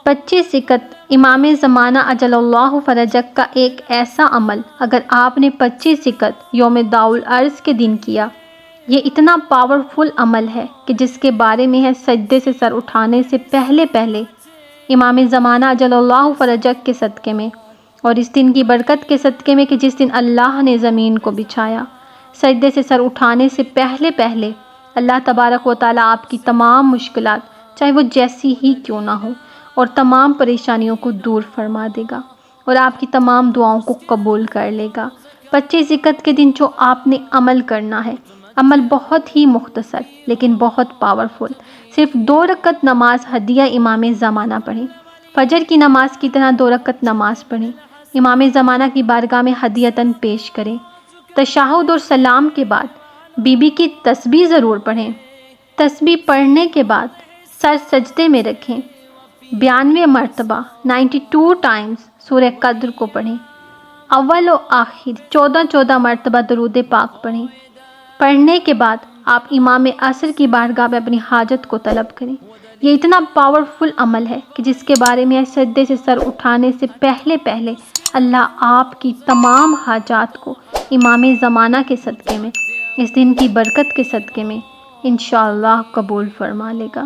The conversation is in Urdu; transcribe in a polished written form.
25 سکت امام زمانہ اجل اللہ فرجک کا ایک ایسا عمل اگر آپ نے 25 سکت یوم داء العرض کے دن کیا، یہ اتنا پاورفل عمل ہے کہ جس کے بارے میں ہے سجدے سے سر اٹھانے سے پہلے پہلے امام زمانہ اجل اللہ فرجک کے صدقے میں، اور اس دن کی برکت کے صدقے میں کہ جس دن اللہ نے زمین کو بچھایا، سجدے سے سر اٹھانے سے پہلے پہلے اللہ تبارک و تعالیٰ آپ کی تمام مشکلات چاہے وہ جیسی ہی کیوں نہ ہو اور تمام پریشانیوں کو دور فرما دے گا اور آپ کی تمام دعاؤں کو قبول کر لے گا۔ 25 ذکر کے دن جو آپ نے عمل کرنا ہے، عمل بہت ہی مختصر لیکن بہت پاورفل، صرف 2 رکعت نماز ہدیہ امام زمانہ پڑھیں، فجر کی نماز کی طرح 2 رکعت نماز پڑھیں، امام زمانہ کی بارگاہ میں ہدیۃً پیش کریں، تشہد اور سلام کے بعد بی بی کی تسبیح ضرور پڑھیں، تسبیح پڑھنے کے بعد سر سجدے میں رکھیں، 92 مرتبہ 92 ٹائمز سورہ قدر کو پڑھیں، اول و آخر 14 مرتبہ درود پاک پڑھیں۔ پڑھنے کے بعد آپ امام عصر کی بارگاہ میں اپنی حاجت کو طلب کریں۔ یہ اتنا پاورفل عمل ہے کہ جس کے بارے میں سجدے سے سر اٹھانے سے پہلے پہلے اللہ آپ کی تمام حاجات کو امام زمانہ کے صدقے میں، اس دن کی برکت کے صدقے میں انشاءاللہ قبول فرما لے گا۔